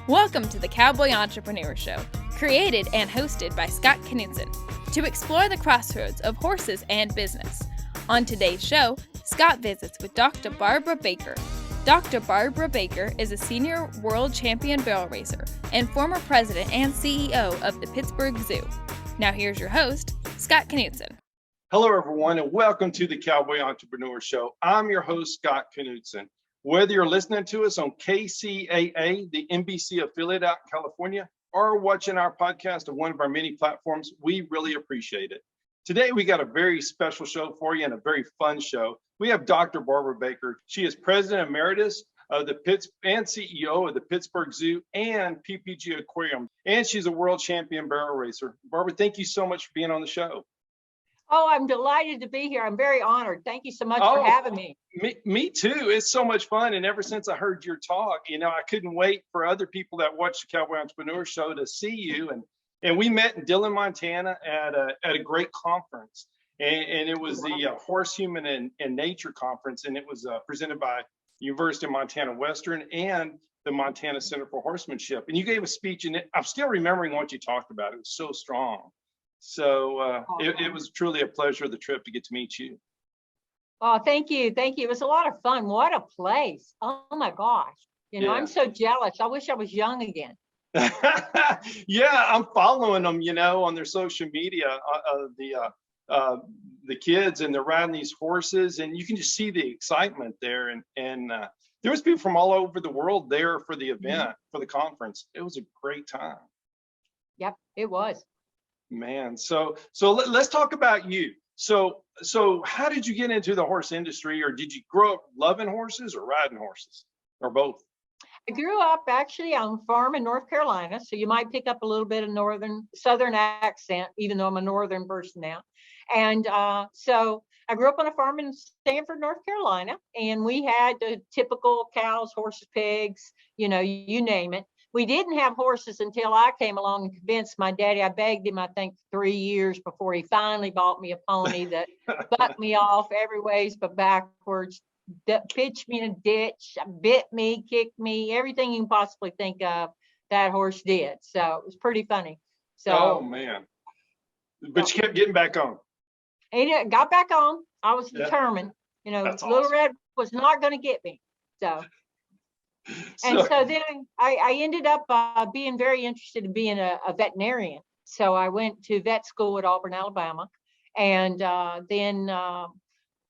Welcome to the Cowboy Entrepreneur Show, created and hosted by Scott Knudsen, to explore the crossroads of horses and business. On today's show, Scott visits with Dr. Barbara Baker. Dr. Barbara Baker is a senior world champion barrel racer and former president and CEO of the Pittsburg Zoo. Now here's your host, Scott Knudsen. Hello, everyone, and welcome to the Cowboy Entrepreneur Show. I'm your host, Scott Knudsen. Whether you're listening to us on KCAA, the NBC affiliate out in California, or watching our podcast on one of our many platforms, we really appreciate it. Today, we got a very special show for you and a very fun show. We have Dr. Barbara Baker. She is President Emeritus of the and CEO of the Pittsburg Zoo and PPG Aquarium, and she's a world champion barrel racer. Barbara, thank you so much for being on the show. Oh, I'm delighted to be here. I'm very honored. Thank you so much for having me. Me too. It's so much fun. And ever since I heard your talk, I couldn't wait for other people that watch the Cowboy Entrepreneur Show to see you. And we met in Dillon, Montana at a great conference. And it was the Horse, Human, and Nature Conference. And it was presented by University of Montana Western and the Montana Center for Horsemanship. And you gave a speech, and I'm still remembering what you talked about. It was so strong. So it was truly a pleasure of the trip to get to meet you. Oh, thank you. Thank you. It was a lot of fun. What a place. Oh my gosh. Yeah. I'm so jealous. I wish I was young again. Yeah, I'm following them, on their social media, the kids, and they're riding these horses, and you can just see the excitement there. And there was people from all over the world there for the event, for the conference. It was a great time. Yep, it was. Man, so let's talk about you. So how did you get into the horse industry, or did you grow up loving horses or riding horses, or both? I grew up actually on a farm in North Carolina, so you might pick up a little bit of southern accent, even though I'm a northern person now. And so I grew up on a farm in Stanford, North Carolina, and we had the typical cows, horses, pigs, you name it. We didn't have horses until I came along and convinced my daddy. I begged him, I think, 3 years before he finally bought me a pony that bucked me off every ways but backwards, pitched me in a ditch, bit me, kicked me, everything you can possibly think of, that horse did. So it was pretty funny. So, oh, man. But you kept getting back on. And got back on. I was determined. That's Little awesome. Red was not going to get me. So then I ended up being very interested in being a veterinarian. So I went to vet school at Auburn, Alabama, and then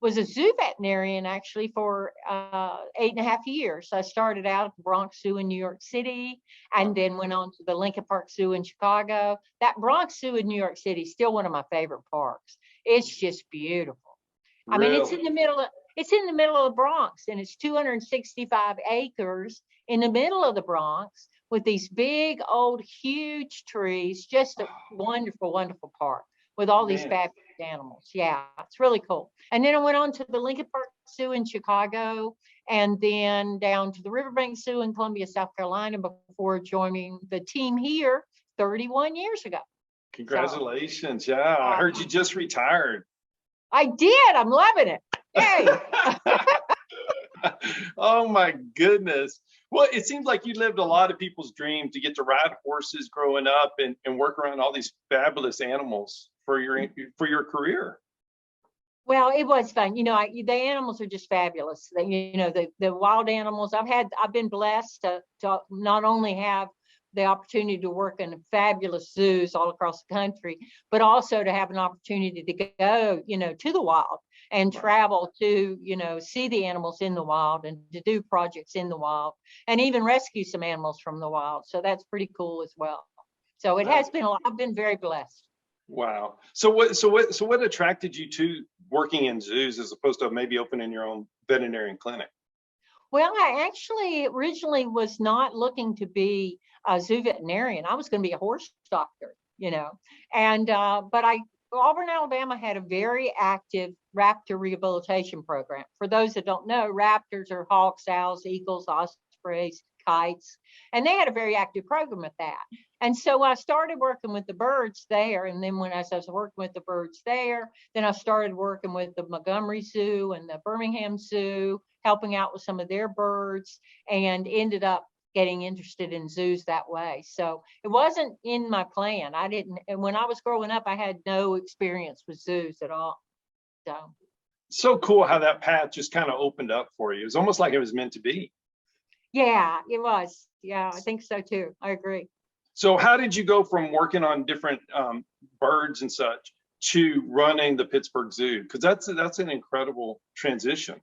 was a zoo veterinarian actually for 8.5 years. I started out at the Bronx Zoo in New York City, and then went on to the Lincoln Park Zoo in Chicago. That Bronx Zoo in New York City is still one of my favorite parks. It's just beautiful. Really? I mean, it's in the middle of the Bronx, and it's 265 acres in the middle of the Bronx with these big, old, huge trees. Just a wonderful, wonderful park with all these fabulous animals. Yeah, it's really cool. And then I went on to the Lincoln Park Zoo in Chicago, and then down to the Riverbank Zoo in Columbia, South Carolina, before joining the team here 31 years ago. Congratulations. So, yeah, I heard you just retired. I did. I'm loving it. Yay. Oh my goodness. Well, it seems like you lived a lot of people's dreams to get to ride horses growing up and work around all these fabulous animals for your career. Well, it was fun. The animals are just fabulous. The wild animals. I've been blessed to not only have the opportunity to work in fabulous zoos all across the country, but also to have an opportunity to go, to the wild and travel to, see the animals in the wild and to do projects in the wild and even rescue some animals from the wild. So that's pretty cool as well. So it has been I've been very blessed. Wow. So what attracted you to working in zoos as opposed to maybe opening your own veterinarian clinic? Well, I actually originally was not looking to be a zoo veterinarian. I was going to be a horse doctor, and but Auburn, Alabama had a very active raptor rehabilitation program. For those that don't know, raptors are hawks, owls, eagles, ospreys, kites, and they had a very active program at that. And so I started working with the birds there. And then when I was working with the birds there, then I started working with the Montgomery Zoo and the Birmingham Zoo, helping out with some of their birds, and ended up getting interested in zoos that way. So it wasn't in my plan. And when I was growing up, I had no experience with zoos at all. So cool how that path just kind of opened up for you. It was almost like it was meant to be. Yeah, it was. Yeah, I think so too. I agree. So how did you go from working on different birds and such to running the Pittsburgh Zoo? Because that's an incredible transition.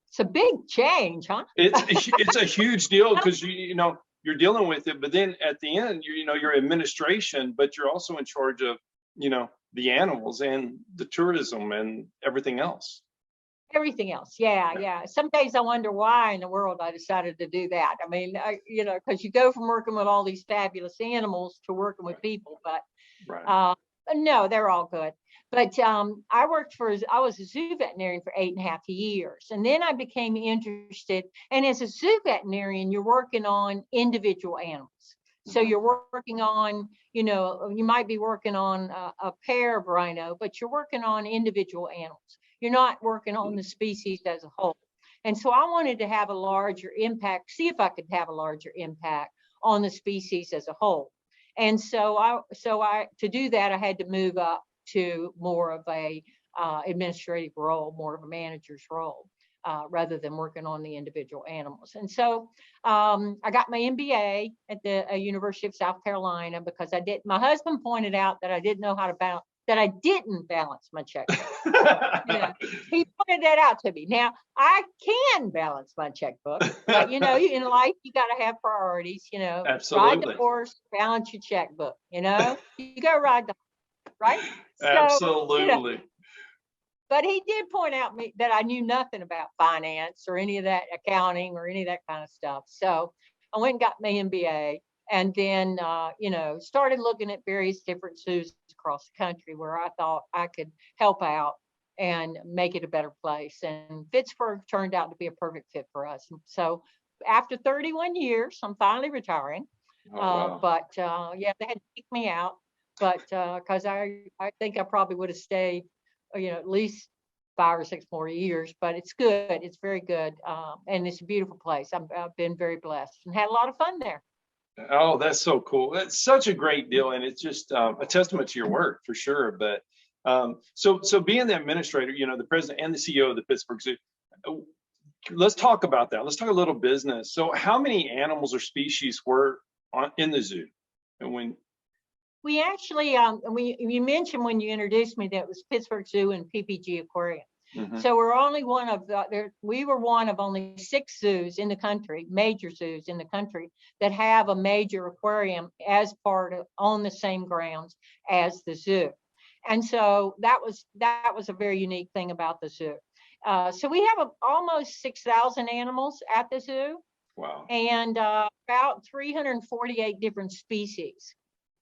It's a big change, huh? It's a huge deal because you're dealing with it, but then at the end, you're administration, but you're also in charge of the animals and the tourism and everything else. Everything else, yeah. Some days I wonder why in the world I decided to do that. I mean, because you go from working with all these fabulous animals to working with people, but no, they're all good. But I was a zoo veterinarian for 8.5 years. And then I became interested. And as a zoo veterinarian, you're working on individual animals. So you're working on, you might be working on a pair of rhino, but you're working on individual animals. You're not working on the species as a whole. And so I wanted to have a larger impact, see if I could have a larger impact on the species as a whole. And so to do that, I had to move up to more of a administrative role, more of a manager's role, rather than working on the individual animals. And so I got my MBA at the University of South Carolina because my husband pointed out that I didn't know how to balance, that I didn't balance my checkbook. He pointed that out to me. Now I can balance my checkbook, but in life you got to have priorities. Absolutely. Ride the horse, balance your checkbook. You go ride the horse, right? Absolutely. But he did point out that I knew nothing about finance or any of that, accounting or any of that kind of stuff. So I went and got my MBA. And then, started looking at various different zoos across the country where I thought I could help out and make it a better place. And Pittsburgh turned out to be a perfect fit for us. And so after 31 years, I'm finally retiring. Oh, wow. But they had to kick me out. But because I think I probably would have stayed, at least 5 or 6 more years. But it's good. It's very good. And it's a beautiful place. I've been very blessed and had a lot of fun there. Oh, that's so cool. That's such a great deal. And it's just a testament to your work for sure. But so being the administrator, the president and the CEO of the Pittsburgh Zoo, let's talk about that. Let's talk a little business. So how many animals or species were in the zoo? And when we actually, you mentioned when you introduced me that it was Pittsburgh Zoo and PPG Aquarium. Mm-hmm. So we were one of only 6 zoos in the country, major zoos in the country, that have a major aquarium as on the same grounds as the zoo. And so that was a very unique thing about the zoo. So we have almost 6,000 animals at the zoo. Wow. And about 348 different species.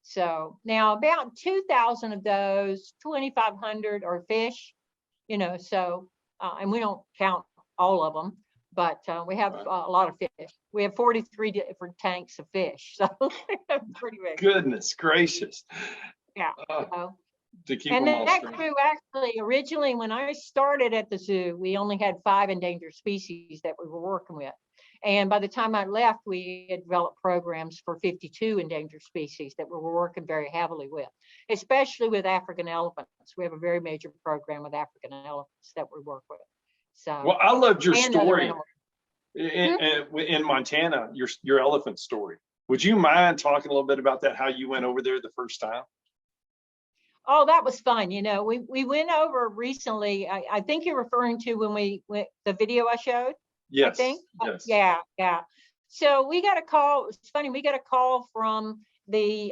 So now about 2,000 of those, 2,500 are fish. And we don't count all of them, but we have a lot of fish. We have 43 different tanks of fish, so pretty big. Goodness gracious. Yeah. To keep and them all that straight. grew actually, originally when I started at the zoo, we only had 5 endangered species that we were working with. And by the time I left, we had developed programs for 52 endangered species that we were working very heavily with, especially with African elephants. We have a very major program with African elephants that we work with. So, well, I loved your story in Montana, your elephant story. Would you mind talking a little bit about that, how you went over there the first time? Oh, that was fun. We went over recently. I think you're referring to when we went, the video I showed. Yes. I think. Yes. Yeah. So we got a call. It's funny. We got a call from the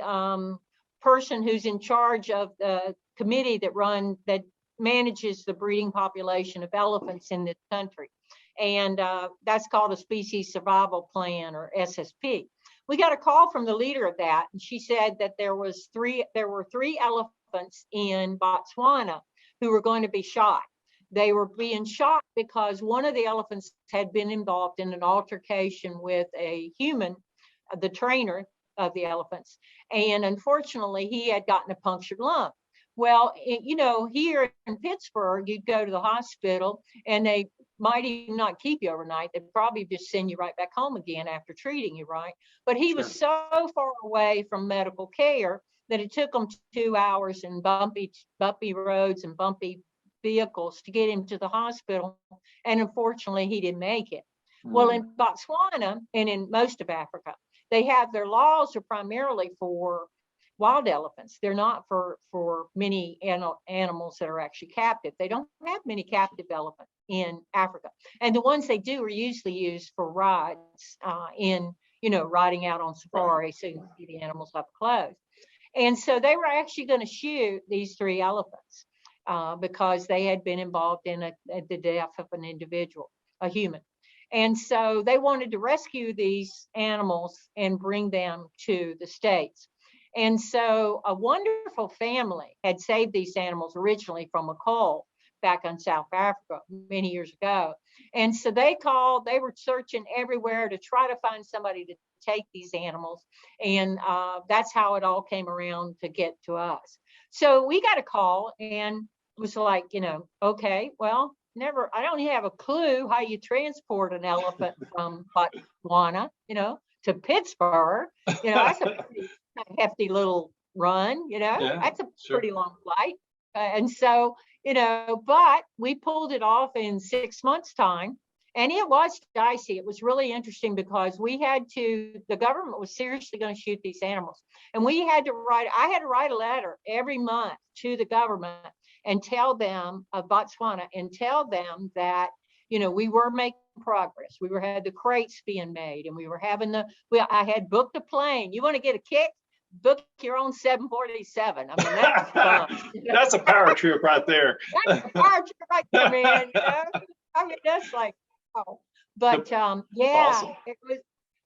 person who's in charge of the committee that manages the breeding population of elephants in this country, and that's called a Species Survival Plan, or SSP. We got a call from the leader of that, and she said that there were 3 elephants in Botswana who were going to be shot. They were being shot because one of the elephants had been involved in an altercation with a human, the trainer of the elephants. And unfortunately, he had gotten a punctured lung. Well, here in Pittsburgh, you'd go to the hospital and they might even not keep you overnight. They'd probably just send you right back home again after treating you, right? But he was so far away from medical care that it took him 2 hours and bumpy roads and bumpy vehicles to get him to the hospital. And unfortunately, he didn't make it. Well, in Botswana and in most of Africa, they have their laws are primarily for wild elephants. They're not for many animals that are actually captive. They don't have many captive elephants in Africa. And the ones they do are usually used for rides riding out on safari so you can see the animals up close. And so they were actually going to shoot these 3 elephants because they had been involved in the death of an individual, a human. And so they wanted to rescue these animals and bring them to the States. And so a wonderful family had saved these animals originally from a cull back in South Africa many years ago. And so they were searching everywhere to try to find somebody to take these animals. And that's how it all came around to get to us. So we got a call and it was like, okay, well, I don't have a clue how you transport an elephant from Botswana, to Pittsburgh. That's a pretty hefty little run, that's a pretty long flight. And so, but we pulled it off in 6 months' time. And it was dicey. It was really interesting because the government was seriously going to shoot these animals. And I had to write a letter every month to the government and tell them of Botswana and tell them that, we were making progress. We had the crates being made and we were having I had booked a plane. You want to get a kick? Book your own 747. I mean, that's fun. That's a power trip right there. That's a power trip right there, man. I mean, that's like, oh, but awesome. It was.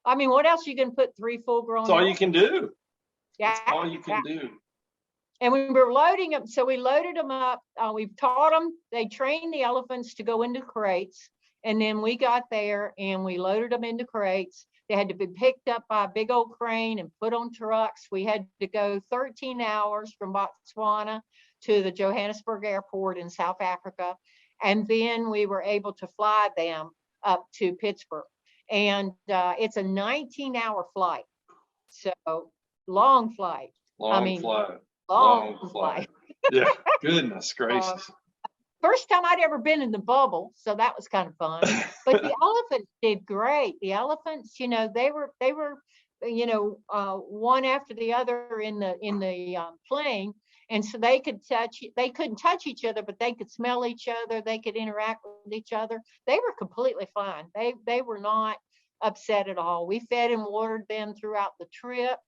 I mean, what else you can put 3 full-grown? That's all you can do. Yeah, that's all you can do. And we were loading them, so we loaded them up. We taught them. They trained the elephants to go into crates, and then we got there and we loaded them into crates. They had to be picked up by a big old crane and put on trucks. We had to go 13 hours from Botswana to the Johannesburg airport in South Africa. And then we were able to fly them up to Pittsburgh. And it's a 19-hour flight. So long flight. Long flight. Yeah, goodness gracious. First time I'd ever been in the bubble, so that was kind of fun. But the elephants did great. The elephants, they were, one after the other in the plane, and so they couldn't touch each other, but they could smell each other. They could interact with each other. They were completely fine. They were not upset at all. We fed and watered them throughout the trip.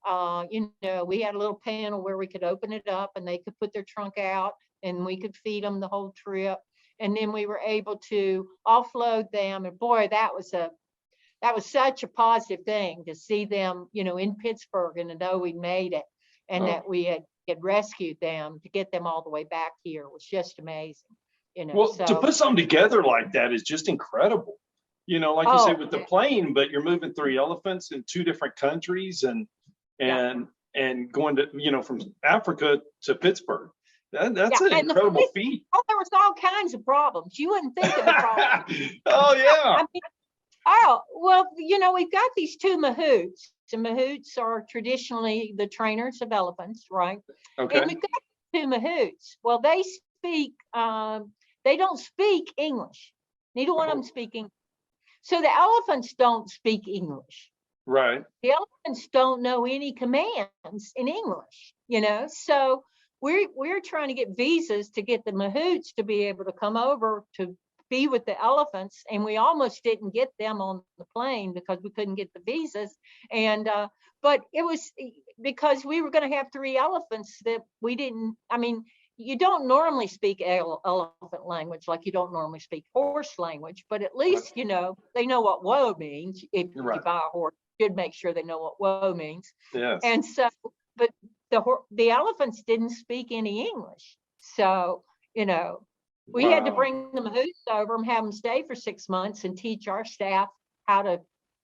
We had a little panel where we could open it up and they could put their trunk out and we could feed them the whole trip. And then we were able to offload them. And boy, that was such a positive thing to see them, in Pittsburgh and to know we made it and that we had rescued them to get them all the way back here was just amazing. Well, to put something together like that is just incredible. Like you said with the plane, but you're moving 3 elephants in 2 different countries and going to, from Africa to Pittsburgh. That's an incredible feat. Oh, there was all kinds of problems. You wouldn't think of the problems. Oh, yeah. We've got these 2 mahouts. The mahouts are traditionally the trainers of elephants, right? Okay. And we've got 2 mahouts. Well, they don't speak English. Neither one of them speak English. So the elephants don't speak English. Right. The elephants don't know any commands in English, so we're trying to get visas to get the mahouts to be able to come over to be with the elephants, and we almost didn't get them on the plane because we couldn't get the visas. And but it was because we were going to have 3 elephants that we didn't. I mean, you don't normally speak elephant language like you don't normally speak horse language, but at least they know what whoa means. If you buy a horse, you should make sure they know what whoa means. Yes. And so, but the elephants didn't speak any English, so we had to bring the mahouts over and have them stay for 6 months and teach our staff how to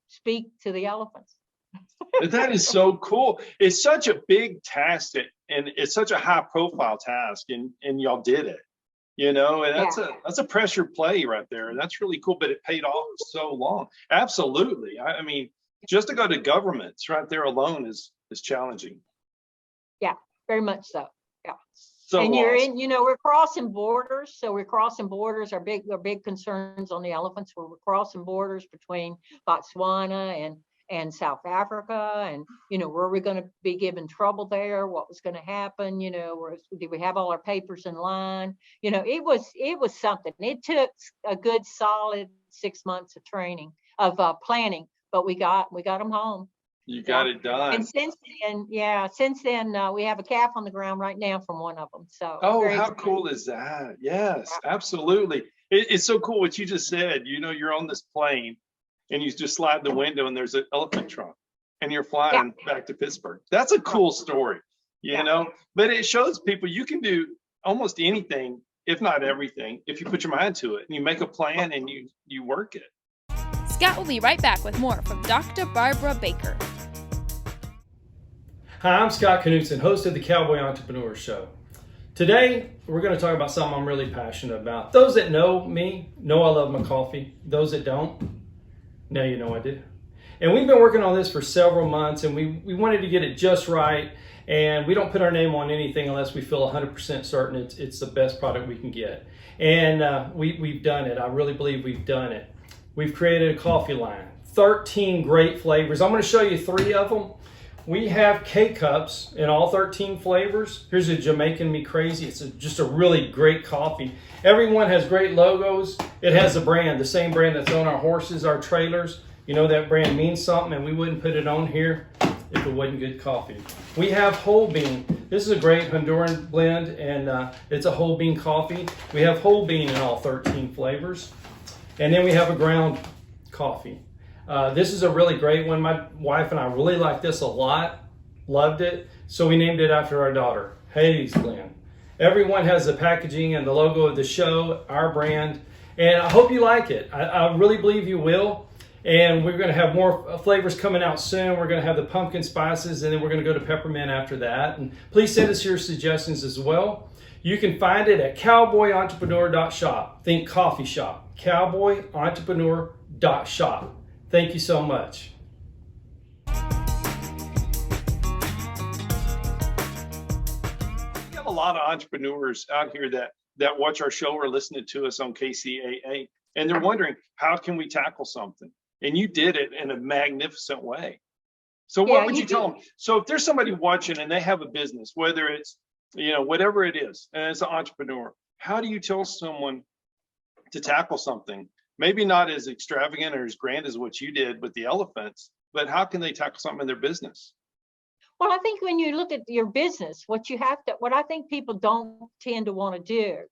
speak to the elephants. That is so cool. It's such a big task and it's such a high profile task and y'all did it. you know, and Yeah. that's a pressure play right there. And that's really cool, but it paid off so long. Absolutely. I mean, just to go to governments right there alone is challenging. Yeah, very much so. Yeah. So And you're awesome. in, we're crossing borders. So we're crossing borders. Our big concerns on the elephants were we're crossing borders between Botswana and South Africa. And, were we going to be given trouble there? What was going to happen? Did we have all our papers in line? It was something. It took a good solid 6 months of training, of planning, but we got them home. You got it done. And since then, we have a calf on the ground right now from one of them. So Oh, how cool is that? Yes, absolutely. It's so cool what you just said. You're on this plane and you just slide the window and there's an elephant trunk and you're flying back to Pittsburgh. That's a cool story, but it shows people you can do almost anything, if not everything, if you put your mind to it and you make a plan and you work it. Scott will be right back with more from Dr. Barbara Baker. Hi, I'm Scott Knutson, host of the Cowboy Entrepreneur Show. Today, we're going to talk about something I'm really passionate about. Those that know me know I love my coffee. Those that don't, now you know I do. And we've been working on this for several months, and we wanted to get it just right. And we don't put our name on anything unless we feel 100% certain it's the best product we can get. And we've done it. I really believe we've done it. We've created a coffee line, 13 great flavors. I'm going to show you 3 of them. We have K-Cups in all 13 flavors. Here's a Jamaican Me Crazy. It's just a really great coffee. Everyone has great logos. It has a brand, the same brand that's on our horses, our trailers. That brand means something, and we wouldn't put it on here if it wasn't good coffee. We have whole bean. This is a great Honduran blend, and it's a whole bean coffee. We have whole bean in all 13 flavors. And then we have a ground coffee. This is a really great one. My wife and I really like this a lot, loved it. So we named it after our daughter, Hades Blend. Everyone has the packaging and the logo of the show, our brand, and I hope you like it. I really believe you will. And we're going to have more flavors coming out soon. We're going to have the pumpkin spices, and then we're going to go to peppermint after that. And please send us your suggestions as well. You can find it at cowboyentrepreneur.shop. Think coffee shop. Cowboyentrepreneur.shop. Thank you so much. We have a lot of entrepreneurs out here that watch our show or listening to us on KCAA, and they're wondering, how can we tackle something? And you did it in a magnificent way. So what would you tell them? So if there's somebody watching and they have a business, whether it's, whatever it is, and as an entrepreneur, how do you tell someone to tackle something? Maybe not as extravagant or as grand as what you did with the elephants, but how can they tackle something in their business? Well, I think when you look at your business, what I think people don't tend to want to do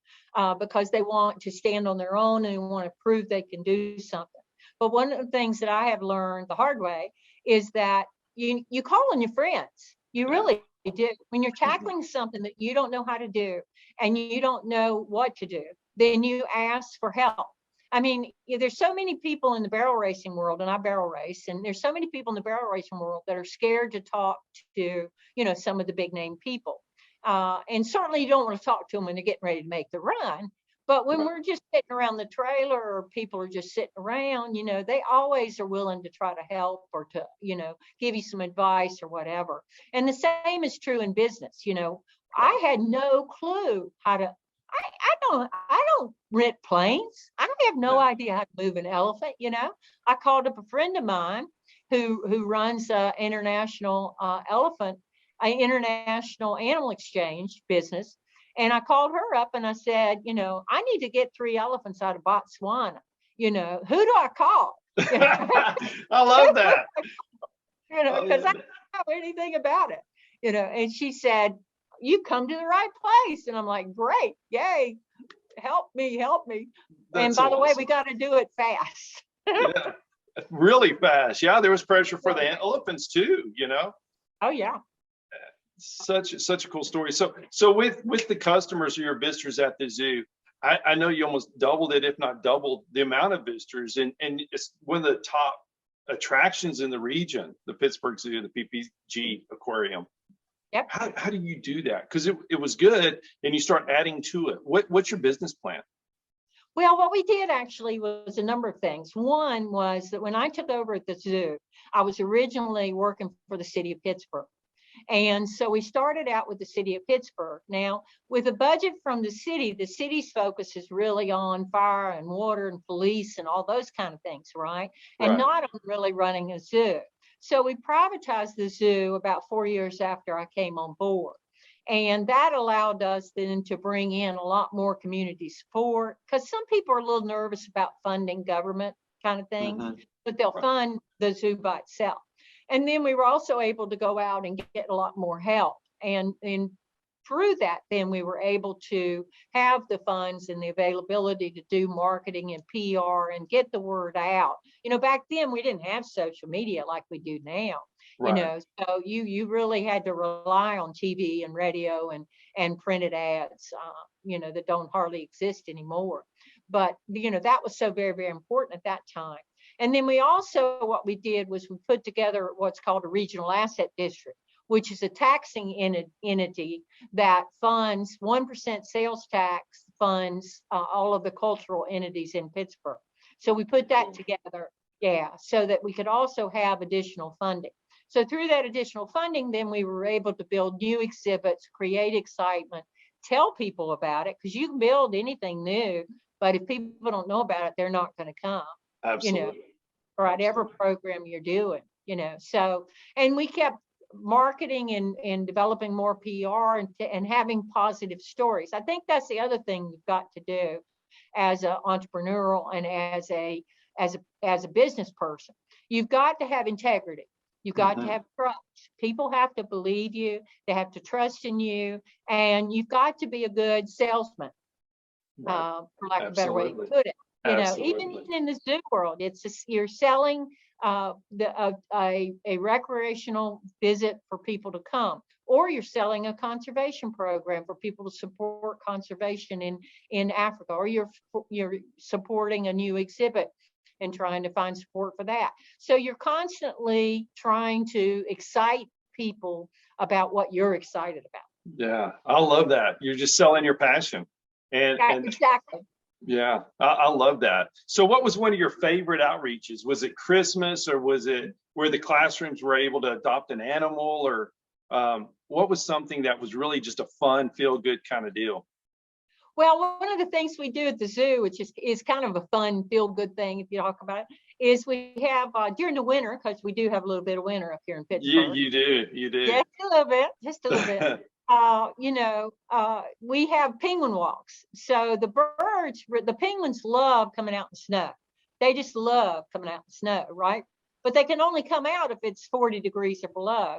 because they want to stand on their own and want to prove they can do something. But one of the things that I have learned the hard way is that you call on your friends. You really do. When you're tackling something that you don't know how to do and you don't know what to do, then you ask for help. I mean, there's so many people in the barrel racing world, and I barrel race, and there's so many people in the barrel racing world that are scared to talk to, some of the big name people. And certainly you don't want to talk to them when they're getting ready to make the run. But when we're just sitting around the trailer or people are just sitting around, they always are willing to try to help or to, give you some advice or whatever. And the same is true in business. I had no clue how to, I don't rent planes. I have no idea how to move an elephant. I called up a friend of mine who runs international animal exchange business. And I called her up and I said, I need to get 3 elephants out of Botswana. Who do I call? I love that. Because I don't know anything about it. And she said, you come to the right place. And I'm like, great, yay, help me. That's and by the way, awesome. we got to do it fast. Yeah, really fast. Yeah, there was pressure for the elephants too, Oh yeah. Such a cool story. So with the customers or your visitors at the zoo, I know you almost doubled it, if not doubled the amount of visitors, and it's one of the top attractions in the region, the Pittsburgh Zoo, the PPG Aquarium. Yep. How do you do that? Because it was good, and you start adding to it. What's your business plan? Well, what we did actually was a number of things. One was that when I took over at the zoo, I was originally working for the city of Pittsburgh. And so we started out with the city of Pittsburgh. Now, with a budget from the city's focus is really on fire and water and police and all those kind of things, right? And Right. not on really running a zoo. So we privatized the zoo about 4 years after I came on board. And that allowed us then to bring in a lot more community support, because some people are a little nervous about funding government kind of things, but they'll Right. fund the zoo by itself. And then we were also able to go out and get a lot more help. And through that, then we were able to have the funds and the availability to do marketing and PR and get the word out. Back then we didn't have social media like we do now. Right. So you really had to rely on TV and radio and printed ads, that don't hardly exist anymore. But, that was so very, very important at that time. And then what we did was we put together what's called a regional asset district, which is a taxing entity that funds 1% sales tax, funds all of the cultural entities in Pittsburgh. So we put that together, so that we could also have additional funding. So through that additional funding, then we were able to build new exhibits, create excitement, tell people about it, because you can build anything new, but if people don't know about it, they're not going to come. Absolutely. For whatever program you're doing, So, and we kept marketing and developing more PR and having positive stories. I think that's the other thing you've got to do as an entrepreneurial and as a business person. You've got to have integrity. You've got to have trust. People have to believe you. They have to trust in you, and you've got to be a good salesman, Right. for lack of a better way to put it. Even in the zoo world, you're selling a recreational visit for people to come, or you're selling a conservation program for people to support conservation in Africa, or you're supporting a new exhibit and trying to find support for that. So you're constantly trying to excite people about what you're excited about. Yeah, I love that. You're just selling your passion. And Exactly. yeah, I love that. So what was one of your favorite outreaches? Was it Christmas, or was it where the classrooms were able to adopt an animal, or what was something that was really just a fun, feel good kind of deal? Well, one of the things we do at the zoo, which is kind of a fun, feel good thing, if you talk about it, is we have during the winter, because we do have a little bit of winter up here in Pittsburgh. You do. Just a little bit. We have penguin walks. So the penguins love coming out in the snow. They just love coming out in the snow, right? But they can only come out if it's 40 degrees or below.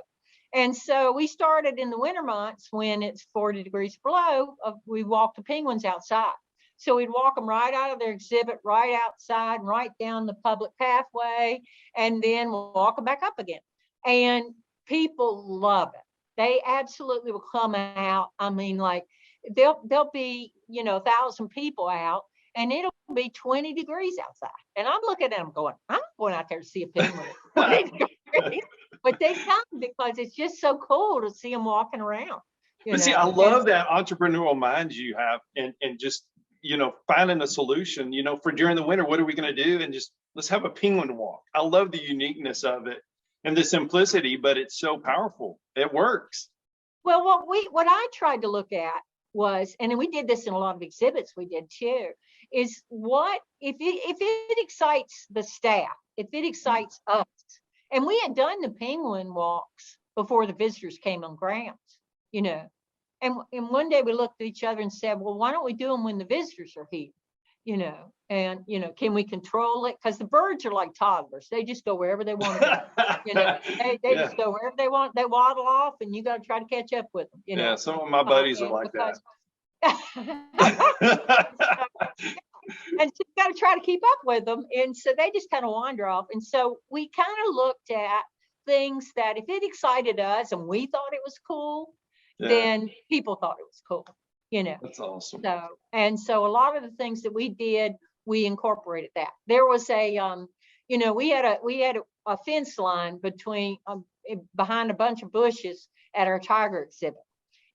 And so we started in the winter months when it's 40 degrees below, we walk the penguins outside. So we'd walk them right out of their exhibit, right outside, right down the public pathway, and then we'll walk them back up again. And people love it. They absolutely will come out. I mean, like there'll be, 1,000 people out, and it'll be 20 degrees outside. And I'm looking at them going, I'm going out there to see a penguin. But they come because it's just so cool to see them walking around. But see, I love that entrepreneurial mind you have, and just, finding a solution, for during the winter, what are we going to do? And just, let's have a penguin walk. I love the uniqueness of it and the simplicity, but it's so powerful. It works. Well, what I tried to look at was, and we did this in a lot of exhibits we did too, is what if it excites the staff, if it excites us. And we had done the penguin walks before the visitors came on grounds, And one day we looked at each other and said, well, why don't we do them when the visitors are here? And can we control it? Because the birds are like toddlers. They just go wherever they want to go. They just go wherever they want. They waddle off, and you got to try to catch up with them. Yeah, some of my buddies are like that. And so you got to try to keep up with them. And so they just kind of wander off. And so we kind of looked at things that if it excited us and we thought it was cool, then people thought it was cool, That's awesome. So a lot of the things that we did, we incorporated that. There was we had a fence line between behind a bunch of bushes at our tiger exhibit.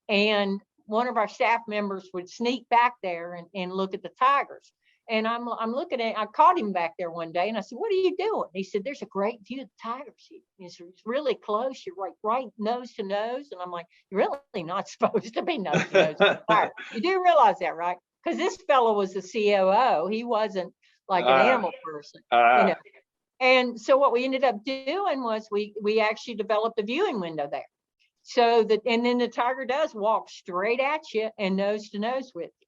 And one of our staff members would sneak back there and look at the tigers. And I'm looking at, I caught him back there one day and I said, what are you doing? He said, there's a great view of the tigers. It's really close. You're right nose to nose. And I'm like, you're really not supposed to be nose to nose with the tiger. You do realize that, right? Because this fellow was the COO. He wasn't like an animal person, you know. And so what we ended up doing was we actually developed a viewing window there. So that, and then the tiger does walk straight at you and nose to nose with you.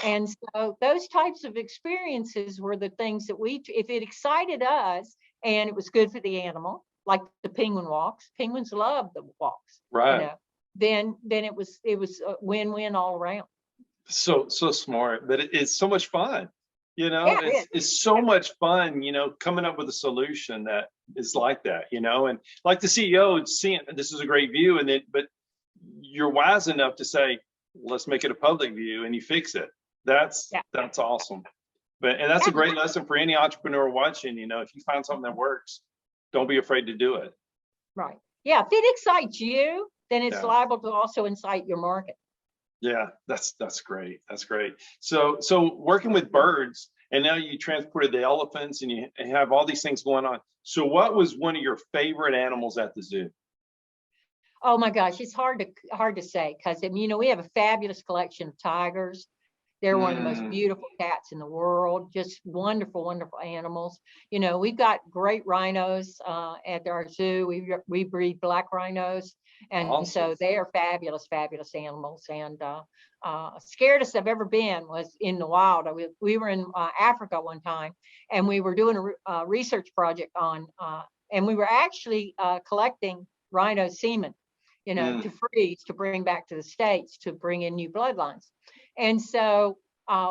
And so those types of experiences were the things that if it excited us and it was good for the animal, like the penguin walks, penguins love the walks, right? You know, then it was a win-win all around. So smart, but it's so much fun. You know, Yeah, it's so much fun, you know, coming up with a solution that is like that, you know, and like the CEO seeing this is a great view, and but you're wise enough to say, let's make it a public view, and you fix it. That's awesome. And that's a great lesson for any entrepreneur watching. You know, if you find something that works, don't be afraid to do it. Right. Yeah. If it excites you, then it's liable to also incite your market. Yeah, that's great. That's great. So working with birds, and now you transported the elephants, and you have all these things going on. So what was one of your favorite animals at the zoo? Oh my gosh, it's hard to say, because you know, we have a fabulous collection of tigers. They're one of the most beautiful cats in the world, just wonderful, wonderful animals. You know, we've got great rhinos at our zoo. We breed black rhinos. And awesome. So they are fabulous, fabulous animals. And scaredest I've ever been was in the wild. We were in Africa one time, and we were doing a research project on, and we were actually collecting rhino semen, you know, to freeze, to bring back to the States, to bring in new bloodlines. And so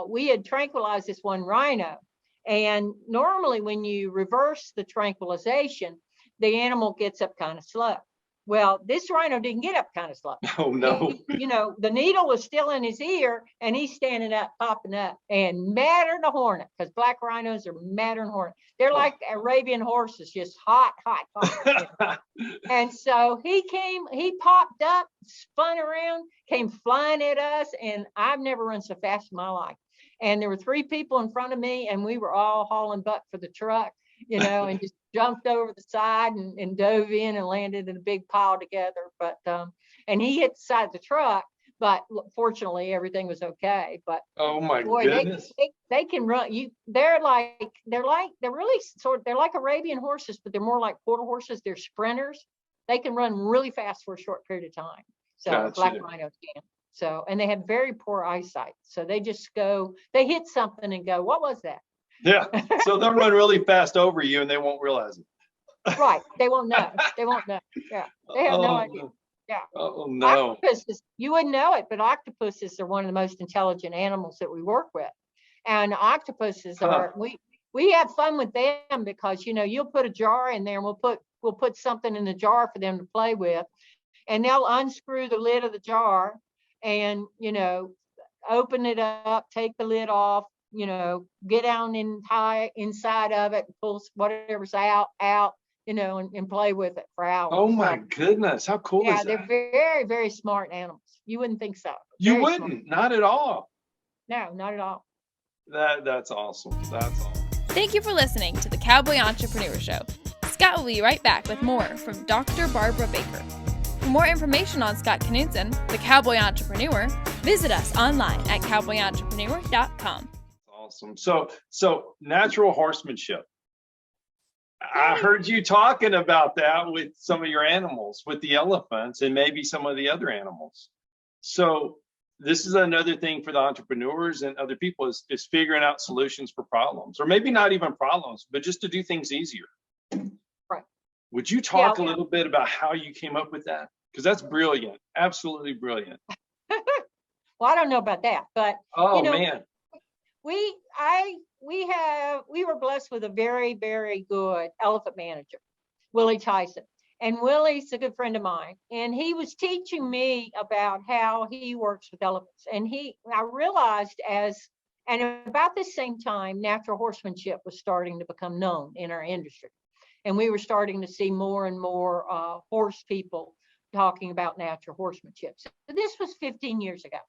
we had tranquilized this one rhino. And normally when you reverse the tranquilization, the animal gets up kind of slow. Well, this rhino didn't get up kind of slow. Oh, no. You know, the needle was still in his ear, and he's standing up, popping up, and madder than a hornet, because black rhinos are madder than hornet. They're like Arabian horses, just hot, hot, hot. And so he popped up, spun around, came flying at us, and I've never run so fast in my life. And there were 3 people in front of me, and we were all hauling butt for the truck, you know, and just jumped over the side and dove in and landed in a big pile together. But and he hit the side of the truck, but fortunately everything was okay. But oh my goodness, they can run. They're like Arabian horses, but they're more like quarter horses. They're sprinters. They can run really fast for a short period of time. So black rhinos can. So, and they have very poor eyesight. So they just they hit something and go, what was that? Yeah. So they'll run really fast over you and they won't realize it. Right. They won't know. They won't know. Yeah. They have no idea. Yeah. Oh no. Octopuses, you wouldn't know it, but octopuses are one of the most intelligent animals that we work with. And octopuses are, we have fun with them because, you know, you'll put a jar in there and we'll put something in the jar for them to play with. And they'll unscrew the lid of the jar and, you know, open it up, take the lid off, you know, get down inside of it, pull whatever's out, you know, and play with it for hours. Oh my goodness, how cool is that? Yeah, they're very, very smart animals. You wouldn't think so. You wouldn't, not at all. No, not at all. That's awesome. That's awesome. Thank you for listening to the Cowboy Entrepreneur Show. Scott will be right back with more from Dr. Barbara Baker. For more information on Scott Knudsen, the Cowboy Entrepreneur, visit us online at cowboyentrepreneur.com. Awesome. So natural horsemanship. I heard you talking about that with some of your animals, with the elephants and maybe some of the other animals. So this is another thing for the entrepreneurs and other people is figuring out solutions for problems, or maybe not even problems, but just to do things easier. Right. Would you talk a little bit about how you came up with that? Because that's brilliant. Absolutely brilliant. Well, I don't know about that, but oh, you know, man. We were blessed with a very, very good elephant manager, Willie Tyson. And Willie's a good friend of mine. And he was teaching me about how he works with elephants. And I realized about the same time, natural horsemanship was starting to become known in our industry. And we were starting to see more and more horse people talking about natural horsemanship. So this was 15 years ago,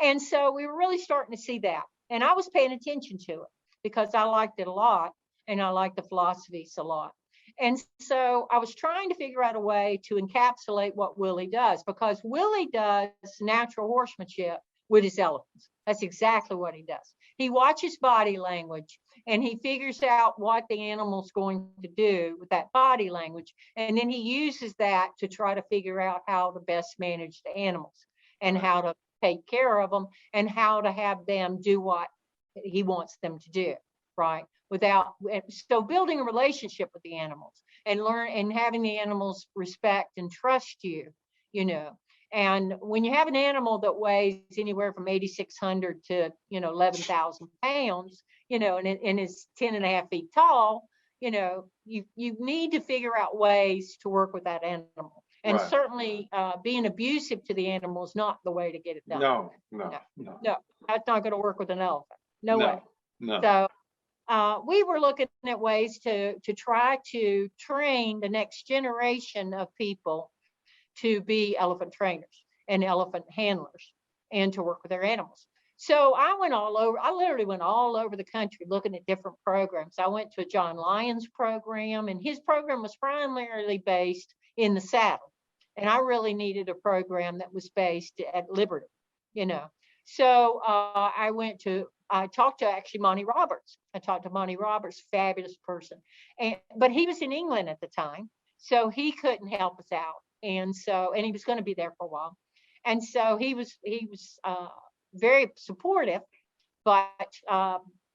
and so we were really starting to see that. And I was paying attention to it because I liked it a lot and I liked the philosophies a lot. And so I was trying to figure out a way to encapsulate what Willie does, because Willie does natural horsemanship with his elephants. That's exactly what he does. He watches body language and he figures out what the animal's going to do with that body language. And then he uses that to try to figure out how to best manage the animals and how to take care of them and how to have them do what he wants them to do, right? So building a relationship with the animals and having the animals respect and trust you, and when you have an animal that weighs anywhere from 8,600 to 11,000 pounds, and is 10.5 feet tall, you need to figure out ways to work with that animal. And Right. certainly being abusive to the animal is not the way to get it done. No, that's not going to work with an elephant. No way. No. So we were looking at ways to try to train the next generation of people to be elephant trainers and elephant handlers and to work with their animals. So I literally went all over the country looking at different programs. I went to a John Lyons program, and his program was primarily based in the saddle. And I really needed a program that was based at Liberty, So I talked to actually Monty Roberts. I talked to Monty Roberts, fabulous person. But he was in England at the time, so he couldn't help us out. And he was going to be there for a while. And so he was very supportive, but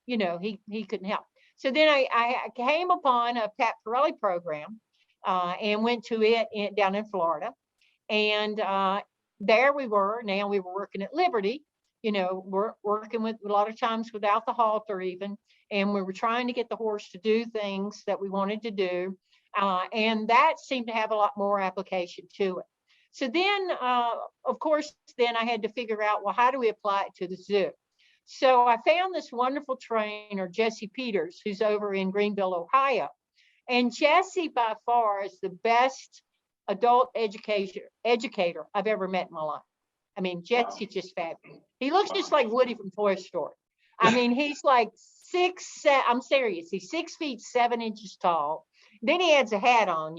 he couldn't help. So then I came upon a Pat Pirelli program and went to it down in Florida. And there we were. Now we were working at Liberty, we're working with a lot of times without the halter even. And we were trying to get the horse to do things that we wanted to do. And that seemed to have a lot more application to it. So then, of course, then I had to figure out, well, how do we apply it to the zoo? So I found this wonderful trainer, Jesse Peters, who's over in Greenville, Ohio. And Jesse, by far, is the best adult educator I've ever met in my life. I mean, Jesse's just fabulous. He looks just like Woody from Toy Story. I mean, he's like I'm serious. He's 6 feet 7 inches tall. Then he has a hat on,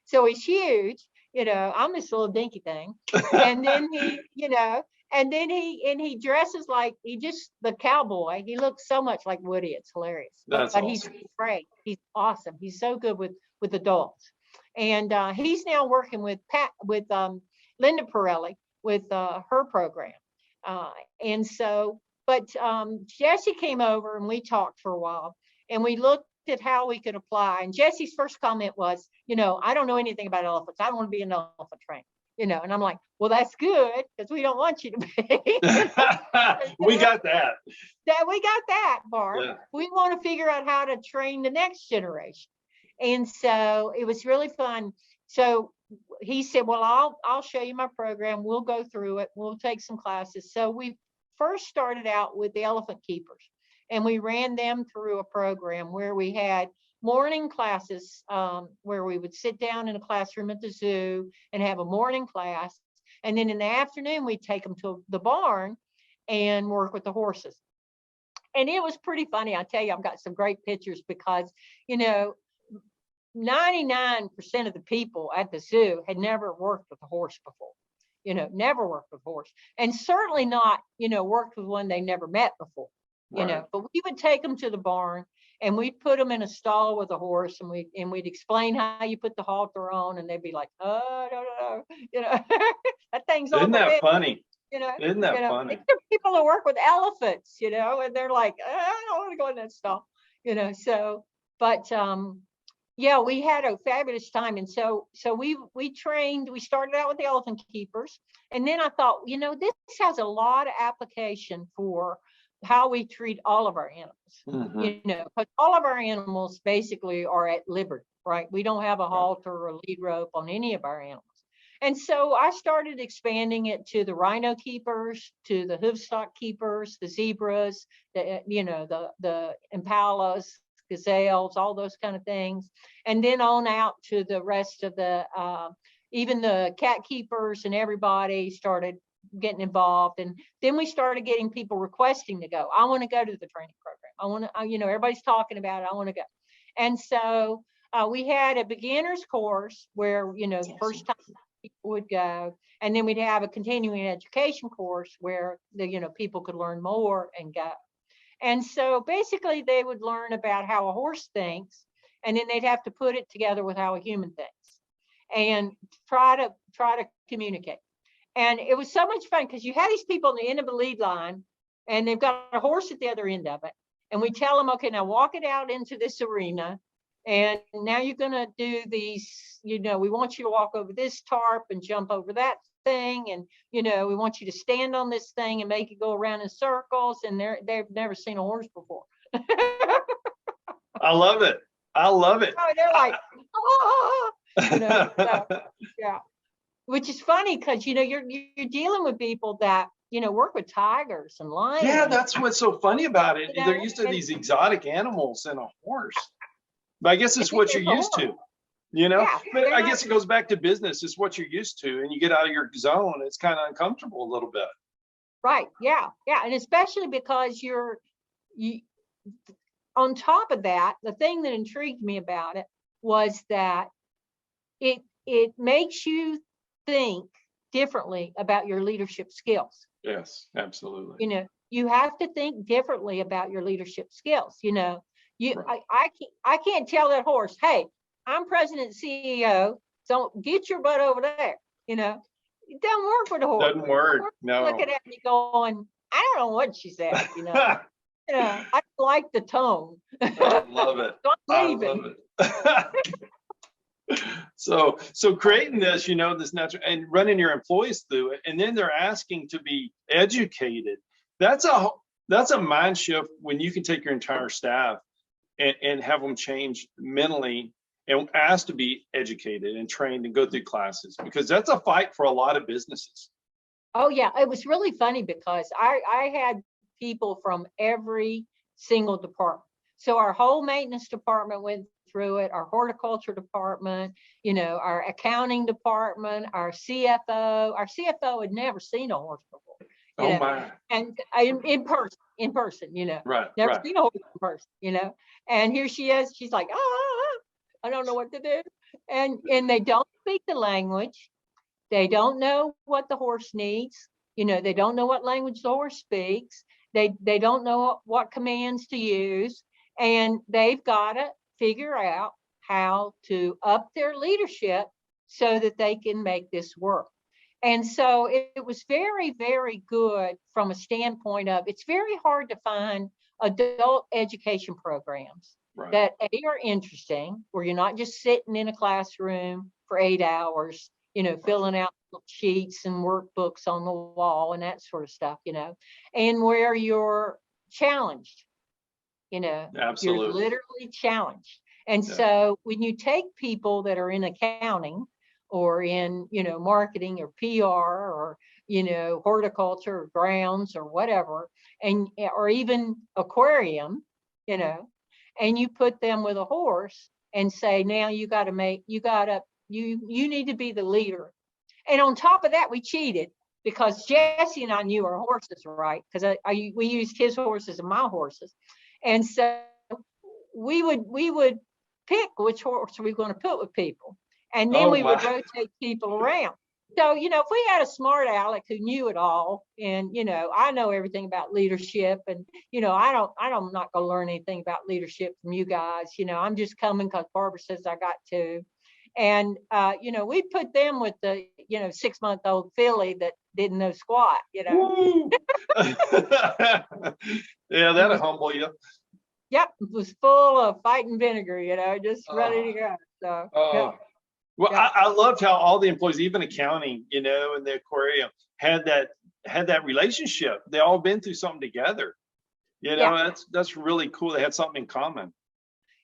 so he's huge. I'm this little dinky thing. And then he dresses like the cowboy. He looks so much like Woody. It's hilarious. But awesome. He's great. He's awesome. He's so good with adults. And he's now working with Linda Pirelli with her program. But Jesse came over and we talked for a while and we looked at how we could apply. And Jesse's first comment was, I don't know anything about elephants. I don't want to be an elephant trainer, and I'm like, well, that's good because we don't want you to be. We got that. We got that, Barb. Yeah. We want to figure out how to train the next generation. And so it was really fun. So he said, well, I'll show you my program. We'll go through it. We'll take some classes. So we first started out with the elephant keepers. And we ran them through a program where we had morning classes where we would sit down in a classroom at the zoo and have a morning class. And then in the afternoon, we'd take them to the barn and work with the horses. And it was pretty funny. I tell you, I've got some great pictures because, 99% of the people at the zoo had never worked with a horse before, never worked with a horse. And certainly not, worked with one they never met before. Right. But we would take them to the barn and we'd put them in a stall with a horse and we'd explain how you put the halter on and they'd be like, oh, no, that thing's on. Isn't that funny? Isn't that funny? People who work with elephants, and they're like, I don't want to go in that stall, so, but, we had a fabulous time. And so we started out with the elephant keepers. And then I thought, this has a lot of application for how we treat all of our animals, because all of our animals basically are at liberty, right? We don't have a halter or a lead rope on any of our animals. And so I started expanding it to the rhino keepers, to the hoofstock keepers, the zebras, the impalas, gazelles, all those kind of things. And then on out to the rest of the, even the cat keepers and everybody started getting involved. And then we started getting people requesting to go. I want to go to the training program. I want to, you know, everybody's talking about it. I want to go. And so we had a beginner's course where, you know, the first time people would go. And then we'd have a continuing education course where the, you know, people could learn more and go. And so basically they would learn about how a horse thinks, and then they'd have to put it together with how a human thinks and try to communicate. And it was so much fun because you had these people on the end of the lead line and they've got a horse at the other end of it. And we tell them, okay, now walk it out into this arena. And now you're going to do these, you know, we want you to walk over this tarp and jump over that thing. And, you know, we want you to stand on this thing and make it go around in circles. And they've never seen a horse before. I love it. I love it. Oh, they're like, oh, you know, so, yeah. Which is funny because, you know, you're dealing with people that, you know, work with tigers and lions. Yeah, that's what's so funny about it. You know, They're used to these exotic animals and a horse. But I guess it's what you're used to, you know. Yeah, but I guess it goes back to business. It's what you're used to, and you get out of your zone. It's kind of uncomfortable a little bit. Right. Yeah. Yeah. And especially because you on top of that, the thing that intrigued me about it was that it makes you think differently about your leadership skills. Yes, absolutely. You know, you have to think differently about your leadership skills. You know, Right. I can't tell that horse, hey, I'm president and CEO, so get your butt over there. You know, it doesn't work for the horse. Doesn't work. No. Looking at me going, I don't know what she said. You know, you know, I like the tone. I love it. So I'm I leaving. love it. So creating this, you know, this natural and running your employees through it, and then they're asking to be educated. That's a mind shift when you can take your entire staff and have them change mentally and ask to be educated and trained and go through classes, because that's a fight for a lot of businesses. Oh yeah, it was really funny because I had people from every single department. So our whole maintenance department went through it, our horticulture department, you know, our accounting department, our CFO. Our CFO had never seen a horse before. Oh my. And in person, you know. Right. Never Right. seen a horse in person, you know. And here she is, she's like, I don't know what to do. And they don't speak the language. They don't know what the horse needs. You know, they don't know what language the horse speaks. They don't know what commands to use. And they've got to figure out how to up their leadership so that they can make this work. And so it was very, very good from a standpoint of, it's very hard to find adult education programs Right. that are interesting, where you're not just sitting in a classroom for 8 hours, you know, filling out sheets and workbooks on the wall and that sort of stuff, you know, and where you're challenged, you know, Absolutely. you're literally challenged. And Yeah. so when you take people that are in accounting or in, you know, marketing or PR or, you know, horticulture or grounds or whatever, and or even aquarium, you know, and you put them with a horse and say, now you need to be the leader. And on top of that, we cheated because Jesse and I knew our horses, right? Because we used his horses and my horses. And so we would pick which horse we were going to put with people. And then we would rotate people around. So, you know, if we had a smart aleck who knew it all, and, you know, I know everything about leadership, and, you know, I'm not going to learn anything about leadership from you guys. You know, I'm just coming because Barbara says I got to. And, you know, we put them with the, you know, 6-month-old filly that didn't know squat, you know. Yeah, that'll humble you. Yep, it was full of fighting vinegar, you know, just ready to go. So, Oh. Well, Yeah. I loved how all the employees, even accounting, you know, and the aquarium had that relationship. They all been through something together. You know, that's really cool. They had something in common.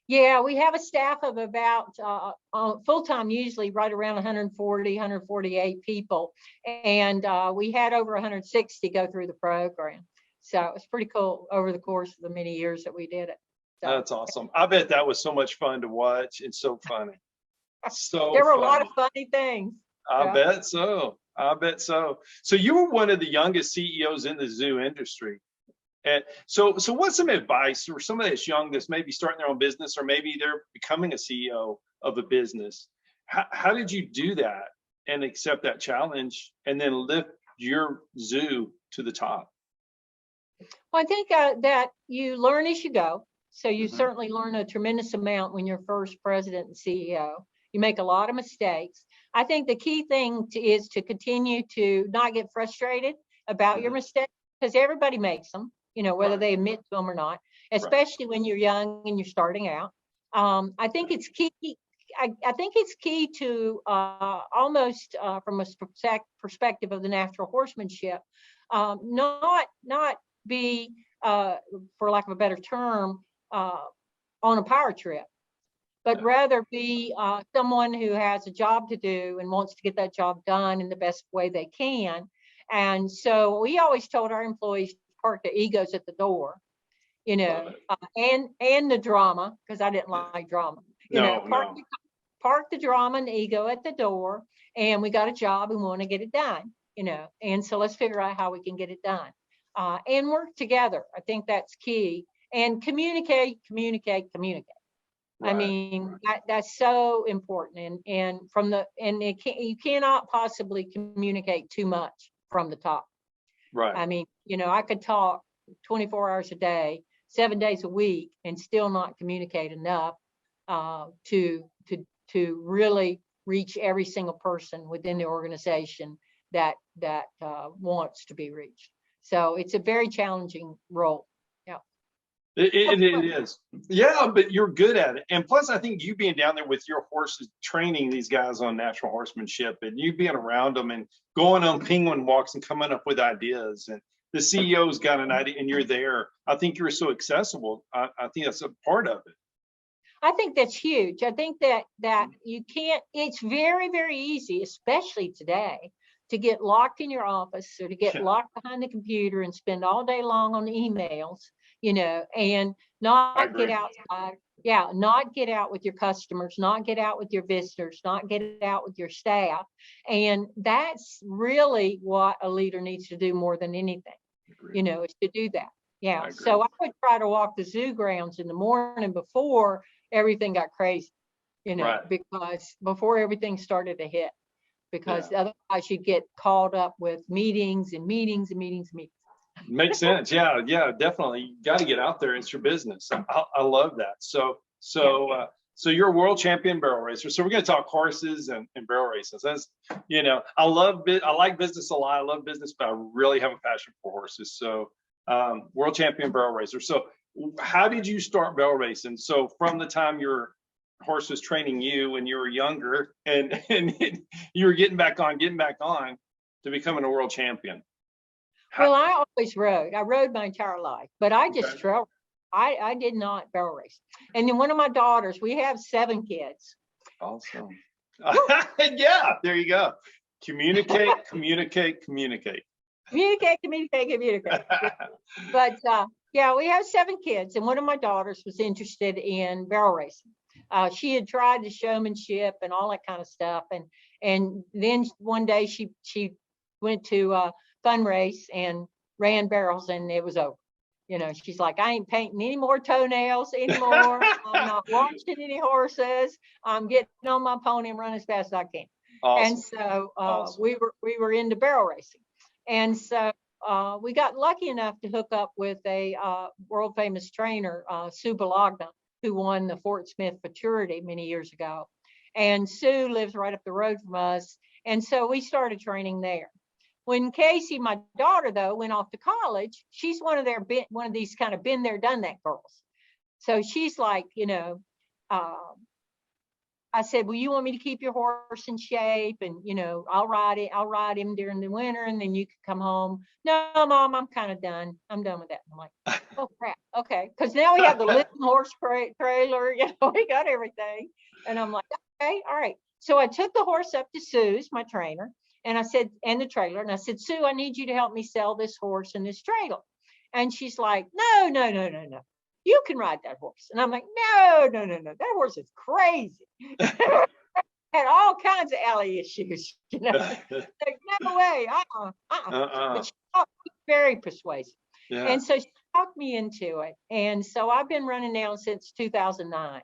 Yeah, we have a staff of about full-time, usually right around 140, 148 people. And we had over 160 go through the program. So it was pretty cool over the course of the many years that we did it. So, That's awesome. I bet that was so much fun to watch and so funny. So there were a lot funny. of funny things. I Yeah. bet so. I bet so. So you were one of the youngest CEOs in the zoo industry. And so what's some advice for somebody that's young that's maybe starting their own business, or maybe they're becoming a CEO of a business? How did you do that and accept that challenge and then lift your zoo to the top? Well, I think that you learn as you go. So you Mhm. certainly learn a tremendous amount when you're first president and CEO. You make a lot of mistakes. I think the key thing is to continue to not get frustrated about your Mhm. mistakes, because everybody makes them, whether Right. they admit to them or not, Right. especially when you're young and you're starting out. I think it's key. I think it's key to almost from a perspective of the natural horsemanship, not be, for lack of a better term, on a power trip, but Yeah. rather be someone who has a job to do and wants to get that job done in the best way they can. And so we always told our employees to park their egos at the door, Love it. and the drama, because I didn't Yeah. like drama. No, Park no. the drama and the ego at the door, and we got a job and want to get it done. And so let's figure out how we can get it done, and work together. I think that's key. And communicate. I Right. mean, that's so important. And you cannot possibly communicate too much from the top. Right. I mean, I could talk 24 hours a day, 7 days a week, and still not communicate enough to really reach every single person within the organization that wants to be reached. So it's a very challenging role. Yeah. It is. Yeah, but you're good at it. And plus, I think you being down there with your horses, training these guys on natural horsemanship, and you being around them and going on penguin walks and coming up with ideas. And the CEO's got an idea and you're there. I think you're so accessible. I think that's a part of it. I think that's huge. I think that you can't, it's very, very easy, especially today, to get locked in your office or to get Yeah, locked behind the computer and spend all day long on emails, and I not get agree. outside. Yeah, not get out with your customers, not get out with your visitors, not get out with your staff. And that's really what a leader needs to do more than anything, Agree. is to do that. Yeah. I agree. So I would try to walk the zoo grounds in the morning before everything got crazy, Right. because before everything started to hit, because Yeah. otherwise you'd get caught up with meetings and meetings and meetings and meetings. Makes sense. Yeah, yeah, definitely. You got to get out there. It's your business. I love that. So you're a world champion barrel racer. So we're going to talk horses and barrel races. That's, I like business a lot. I love business, but I really have a passion for horses. So world champion barrel racer. So how did you start barrel racing? So from the time your horse was training you when you were younger and you were getting back on to becoming a world champion. Well, I always rode. I rode my entire life, but I just Okay. trail. I did not barrel race. And then one of my daughters, we have 7 kids. Awesome. Yeah, there you go. Communicate. Communicate. But yeah, we have 7 kids, and one of my daughters was interested in barrel racing. She had tried the showmanship and all that kind of stuff, and then one day she went to a fun race and ran barrels, and it was over. She's like, I ain't painting any more toenails anymore. I'm not watching any horses. I'm getting on my pony and running as fast as I can. Awesome. And so Awesome. we were into barrel racing, and so we got lucky enough to hook up with a world famous trainer, Sue Bologna, who won the Fort Smith Futurity many years ago. And Sue lives right up the road from us, and so we started training there. When Casey, my daughter, though, went off to college, she's one of these kind of been there, done that girls. So she's like, I said, well, you want me to keep your horse in shape, and I'll ride him during the winter, and then you can come home. No, Mom, I'm kind of done. I'm done with that. I'm like, oh crap, okay, because now we have the living horse trailer, we got everything, and I'm like, okay, all right. So I took the horse up to Sue's, my trainer, and I said, and the trailer, and I said, Sue, I need you to help me sell this horse and this trailer. And she's like, no. you can ride that horse. And I'm like, no, that horse is crazy. Had all kinds of alley issues, like, no way, But she was very persuasive. Yeah. And so she talked me into it. And so I've been running now since 2009.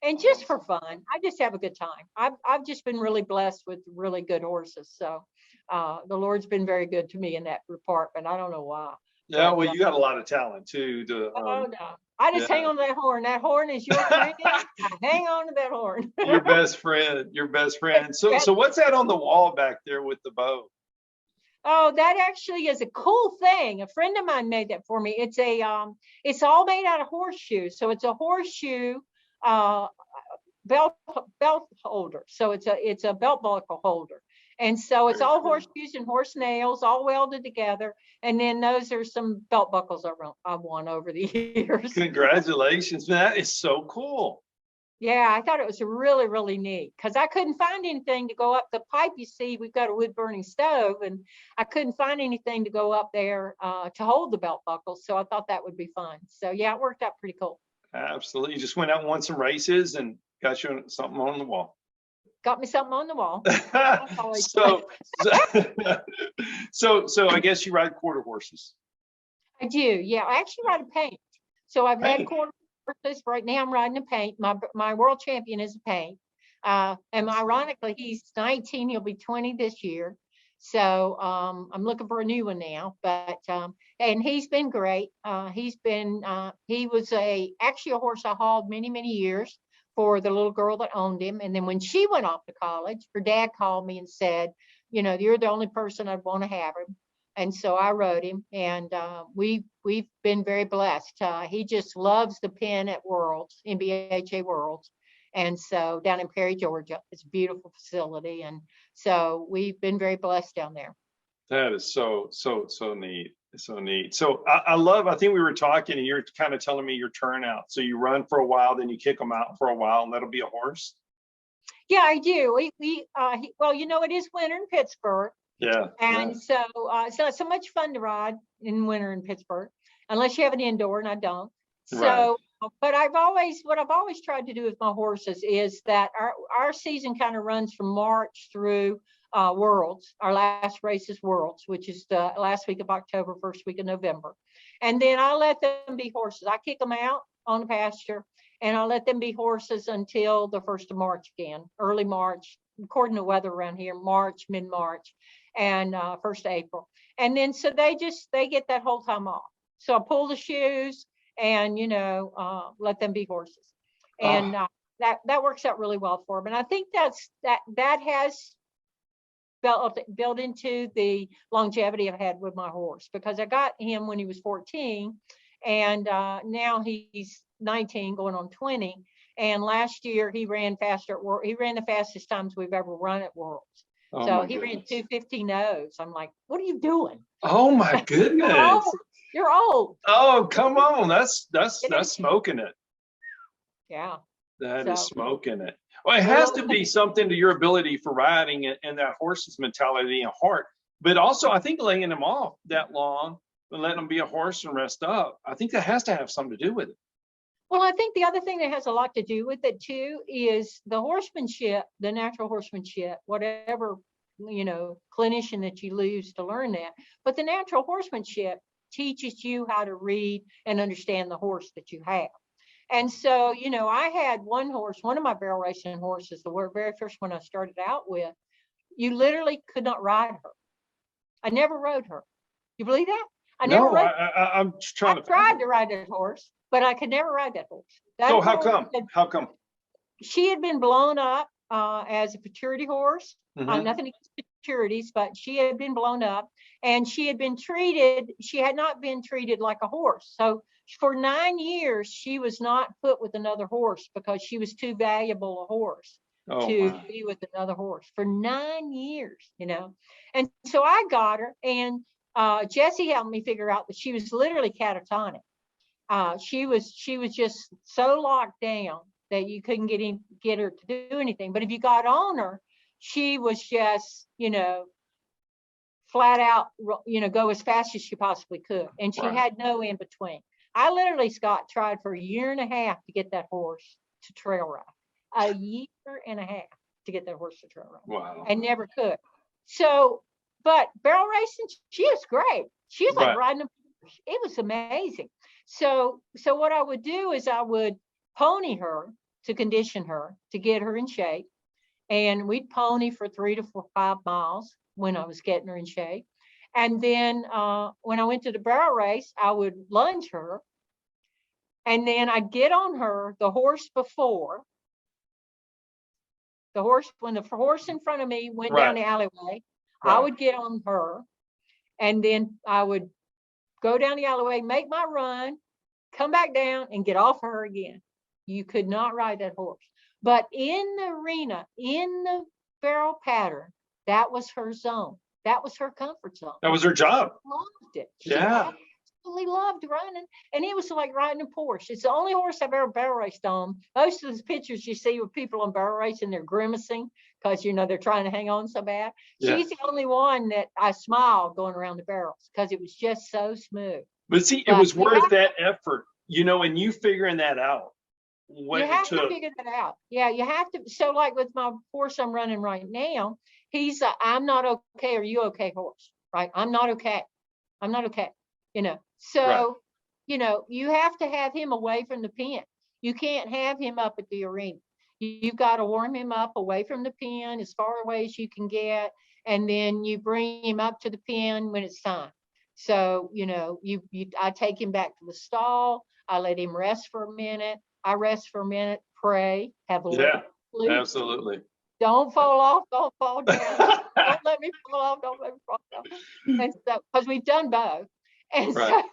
And just for fun, I just have a good time. I've just been really blessed with really good horses. So the Lord's been very good to me in that department. I don't know why. Yeah, well, you got a lot of talent too. Oh no, I just hang on to that horn. That horn is your friend. I hang on to that horn. Your best friend. Your best friend. So what's that on the wall back there with the bow? Oh, that actually is a cool thing. A friend of mine made that for me. It's it's all made out of horseshoes. So it's a horseshoe belt holder. So it's a belt buckle holder. And so it's all horseshoes and horse nails, all welded together. And then those are some belt buckles I've won over the years. Congratulations. That is so cool. Yeah, I thought it was really, really neat because I couldn't find anything to go up the pipe. You see, we've got a wood burning stove and I couldn't find anything to go up there to hold the belt buckles. So I thought that would be fun. So yeah, it worked out pretty cool. Absolutely. You just went out and won some races and got you something on the wall. Got me something on the wall. So I guess you ride quarter horses. I do. Yeah, I actually ride a paint. So I've had quarter horses. Right now I'm riding a paint. My world champion is a paint. And ironically, he's 19. He'll be 20 this year. So I'm looking for a new one now. But and he's been great. He was actually a horse I hauled many, many years for the little girl that owned him. And then when she went off to college, her dad called me and said, you're the only person I'd want to have him. And so I rode him, and we've been very blessed. He just loves the pen at Worlds, NBHA Worlds. And so down in Perry, Georgia, it's a beautiful facility. And so we've been very blessed down there. That is so neat. So neat. So I think we were talking and you're kind of telling me your turnout. So you run for a while, then you kick them out for a while, and that'll be a horse. Yeah, I do. Well, it is winter in Pittsburg. Yeah. And so it's not so much fun to ride in winter in Pittsburg, unless you have an indoor, and I don't. So, but what I've always tried to do with my horses is that our season kind of runs from March through Worlds. Our last race is Worlds, which is the last week of October, first week of November. And then I let them be horses. I kick them out on the pasture, and I let them be horses until the 1st of March again, early March, according to weather around here, March, mid-March, and 1st of April. And then so they get that whole time off. So I pull the shoes and let them be horses, and that works out really well for them. And I think that has built into the longevity I've had with my horse, because I got him when he was 14, and now he's 19 going on 20. And last year he ran faster at World. He ran the fastest times we've ever run at Worlds. So he ran 2:15.0s. I'm like, what are you doing? Oh my goodness. You're old. Oh, come on. That's smoking it. Yeah. That is smoking it. Well, it has to be something to your ability for riding and that horse's mentality and heart. But also, I think laying them off that long and letting them be a horse and rest up, I think that has to have something to do with it. Well, I think the other thing that has a lot to do with it too is the horsemanship, the natural horsemanship, whatever, clinician that you lose to learn that. But the natural horsemanship teaches you how to read and understand the horse that you have. And so, I had one horse, one of my barrel racing horses, the very first one I started out with, you literally could not ride her. I never rode her. You believe that? I tried to ride that horse, but I could never ride that horse. So how come? She had been blown up as a futurity horse. Mm-hmm. Nothing against futurities, but she had been blown up, and she had not been treated like a horse. So for 9 years, she was not put with another horse because she was too valuable a horse to be with another horse for 9 years, And so I got her, and Jesse helped me figure out that she was literally catatonic. She was just so locked down that you couldn't get her to do anything. But if you got on her, she was just, flat out, go as fast as she possibly could. And she had no in between. I literally, Scott, tried for a year and a half to get that horse to trail ride. A year and a half to get that horse to trail ride. Wow. And never could. So, but barrel racing, she was great. She was like Right. riding a horse. It was amazing. So what I would do is I would pony her to condition her, to get her in shape. And we'd pony for 3 to 5 miles when I was getting her in shape. And then when I went to the barrel race, I would lunge her. And then I'd get on her, the horse before. When the horse in front of me went down the alleyway, I would get on her. And then I would go down the alleyway, make my run, come back down and get off her again. You could not ride that horse. But in the arena, in the barrel pattern, that was her zone. That was her comfort zone. That was her job. She loved it. She Yeah. absolutely loved running. And it was like riding a Porsche. It's the only horse I've ever barrel raced on. Most of the pictures you see with people on barrel racing, they're grimacing because, they're trying to hang on so bad. Yeah. She's the only one that I smiled going around the barrels because it was just so smooth. But see, it was worth that effort, and you figuring that out. What you have it took. to figure that out. Yeah, you have to. So like with my horse I'm running right now, he's a I'm not okay. Are you okay horse? Right? I'm not okay. I'm not okay. So, you have to have him away from the pen. You can't have him up at the arena. You've got to warm him up away from the pen as far away as you can get. And then you bring him up to the pen when it's time. So, I take him back to the stall. I let him rest for a minute. I rest for a minute, pray, have a little sleep. Absolutely. Don't fall off, don't fall down. Don't let me fall off, don't let me fall down. And so, because we've done both. And Right.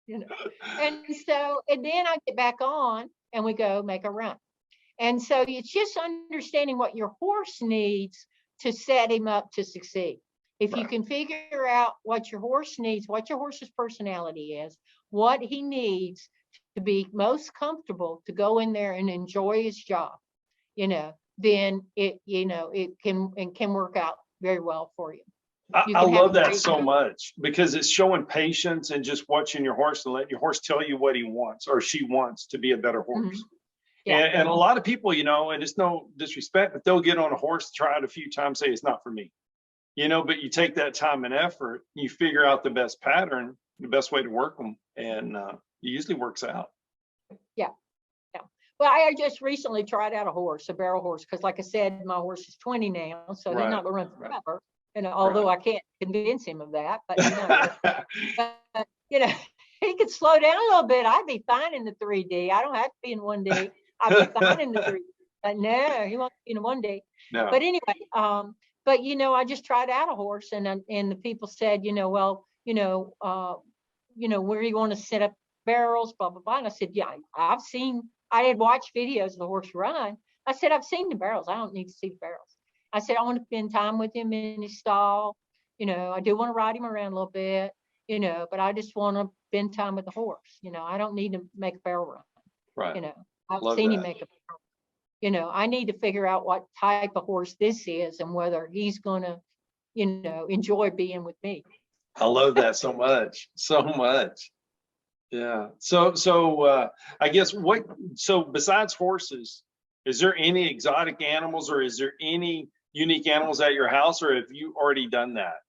so, and then I get back on and we go make a run. And so it's just understanding what your horse needs to set him up to succeed. If you can figure out what your horse needs, what your horse's personality is, what he needs to be most comfortable to go in there and enjoy his job, then it can work out very well for you. I love that so much because it's showing patience and just watching your horse and letting your horse tell you what he wants or she wants to be a better horse. Mm-hmm. Yeah. And a lot of people, and it's no disrespect, but they'll get on a horse, try it a few times, say it's not for me, but you take that time and effort, you figure out the best pattern, the best way to work them, and it usually works out. Yeah. Well, I just recently tried out a barrel horse, because like I said, my horse is 20 now, so he's not going to run forever. Although I can't convince him of that, but he could slow down a little bit. I'd be fine in the 3D. I don't have to be in 1D. I'd be fine in the 3D. But no, he wants to be in 1D. No. But anyway, I just tried out a horse, and the people said, where do you want to set up barrels, blah blah blah. And I said, yeah, I had watched videos of the horse run. I said, I've seen the barrels. I don't need to see the barrels. I said, I want to spend time with him in his stall. I do want to ride him around a little bit, but I just want to spend time with the horse. I don't need to make a barrel run. Right. I've seen him make a barrel. I need to figure out what type of horse this is and whether he's going to, enjoy being with me. I love that so much, so much. Yeah. So I guess besides horses, is there any exotic animals or is there any unique animals at your house, or have you already done that?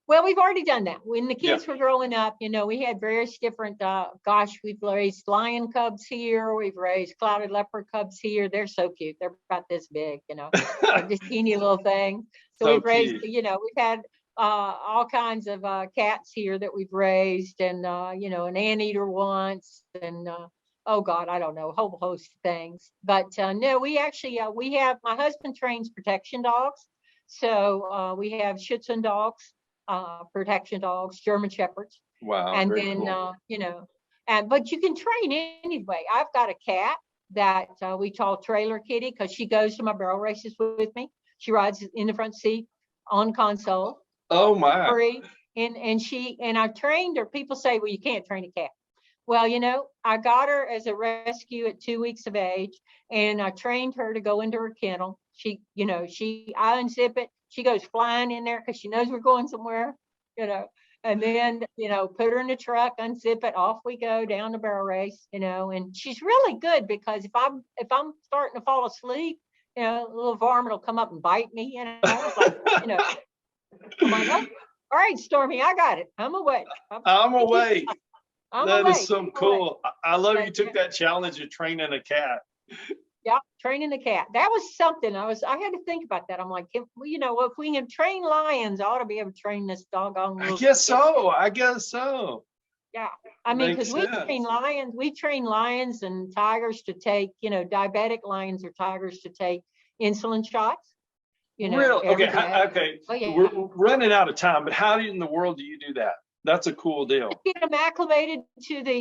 Well, we've already done that. When the kids were growing up, we had various different, we've raised lion cubs here. We've raised clouded leopard cubs here. They're so cute. They're about this big, They're just teeny little things. So we've raised, we've had all kinds of cats here that we've raised, and, an anteater once, and, oh God, I don't know, a whole host of things. But no, we actually, my husband trains protection dogs. So we have Shih Tzu dogs, protection dogs, German Shepherds. Wow. And then, cool. But you can train anyway. I've got a cat that we call Trailer Kitty because she goes to my barrel races with me. She rides in the front seat on console. Oh my. Free. And I trained her. People say, well, you can't train a cat. Well, I got her as a rescue at 2 weeks of age, and I trained her to go into her kennel. I unzip it. She goes flying in there because she knows we're going somewhere, And then, put her in the truck, unzip it, off we go down the barrel race, and she's really good because if I'm starting to fall asleep, a little varmint will come up and bite me, It's like, I'm like, oh, all right, Stormy, I got it. I'm awake. I'm awake. I'm That awake. is so cool. I love you took that challenge of training a cat. Yeah, training the cat. That was something I had to think about that. I'm like, if we can train lions, I ought to be able to train this doggone. I guess so. Yeah, I mean, because Makes we train lions and tigers to take, diabetic lions or tigers to take insulin shots. Really? every Okay. day. Okay. Oh, yeah. We're running out of time, but how in the world do you do that? That's a cool deal. Get them acclimated to the.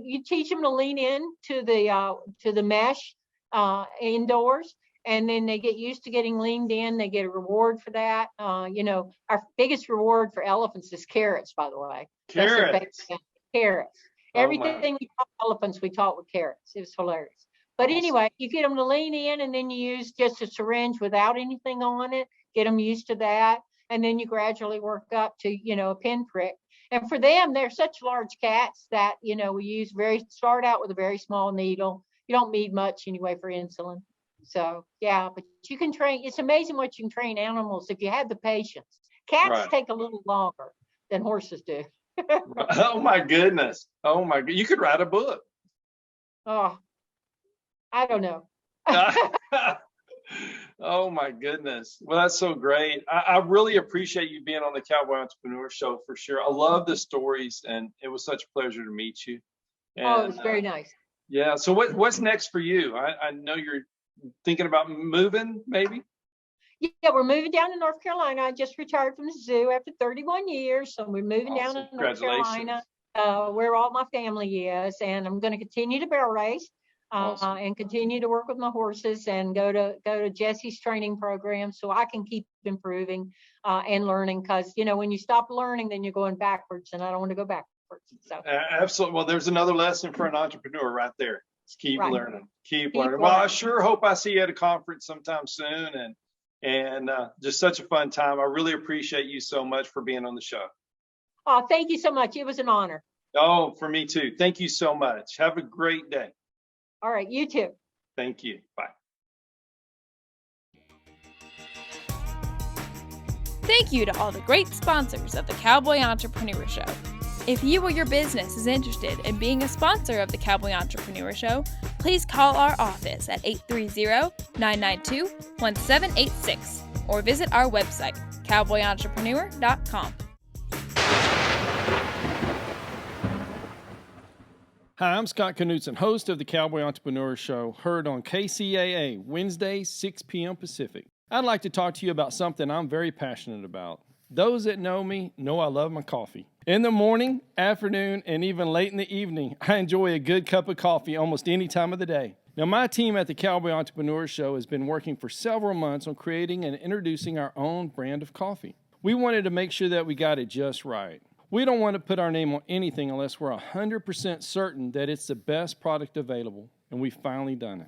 You teach them to lean in to the mesh indoors, and then they get used to getting leaned in. They get a reward for that. Our biggest reward for elephants is carrots, by the way. Carrots. Carrots. Oh, Everything we taught elephants, we taught with carrots. It was hilarious. But anyway, you get them to lean in, and then you use just a syringe without anything on it. Get them used to that, and then you gradually work up to a pinprick. And for them, they're such large cats that we start out with a very small needle. You don't need much anyway for insulin. So yeah, but you can train. It's amazing what you can train animals if you have the patience. Cats take a little longer than horses do. Oh my goodness. You could write a book. Oh, I don't know. Oh my goodness. Well, that's so great. I really appreciate you being on the Cowboy Entrepreneur Show for sure. I love the stories, and it was such a pleasure to meet you. And, it was very nice. Yeah. So what's next for you? I know you're thinking about moving, maybe? Yeah, we're moving down to North Carolina. I just retired from the zoo after 31 years. So we're moving down to North Carolina, where all my family is. And I'm going to continue to barrel race and continue to work with my horses and go to Jesse's training program so I can keep improving and learning. Because, when you stop learning, then you're going backwards. And I don't want to go backwards. So absolutely. Well, there's another lesson for an entrepreneur right there. Just keep learning. Keep learning. Well, I sure hope I see you at a conference sometime soon. And just such a fun time. I really appreciate you so much for being on the show. Oh, thank you so much. It was an honor. Oh, for me too. Thank you so much. Have a great day. All right. You too. Thank you. Bye. Thank you to all the great sponsors of the Cowboy Entrepreneur Show. If you or your business is interested in being a sponsor of the Cowboy Entrepreneur Show, please call our office at 830-992-1786 or visit our website, cowboyentrepreneur.com. Hi, I'm Scott Knutson, host of the Cowboy Entrepreneur Show, heard on KCAA, Wednesdays, 6 p.m. Pacific. I'd like to talk to you about something I'm very passionate about. Those that know me know I love my coffee. In the morning, afternoon, and even late in the evening, I enjoy a good cup of coffee almost any time of the day. Now, my team at the Cowboy Entrepreneur Show has been working for several months on creating and introducing our own brand of coffee. We wanted to make sure that we got it just right. We don't want to put our name on anything unless we're 100% certain that it's the best product available, and we've finally done it.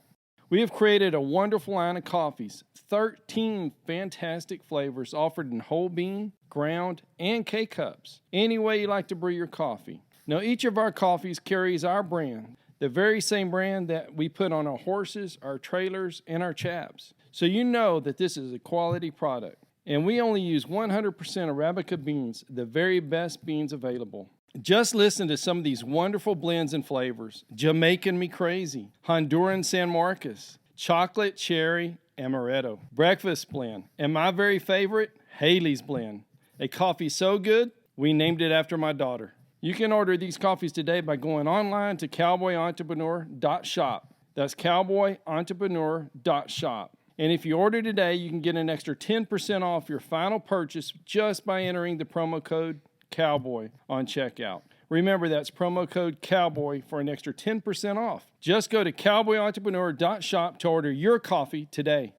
We have created a wonderful line of coffees, 13 fantastic flavors offered in whole bean, ground, and K-Cups. Any way you like to brew your coffee. Now, each of our coffees carries our brand, the very same brand that we put on our horses, our trailers, and our chaps. So you know that this is a quality product. And we only use 100% Arabica beans, the very best beans available. Just listen to some of these wonderful blends and flavors. Jamaican Me Crazy, Honduran San Marcos, Chocolate Cherry Amaretto, Breakfast Blend, and my very favorite, Haley's Blend. A coffee so good, we named it after my daughter. You can order these coffees today by going online to cowboyentrepreneur.shop. That's cowboyentrepreneur.shop. And if you order today, you can get an extra 10% off your final purchase just by entering the promo code Cowboy on checkout. Remember, that's promo code Cowboy for an extra 10% off. Just go to cowboyentrepreneur.shop to order your coffee today.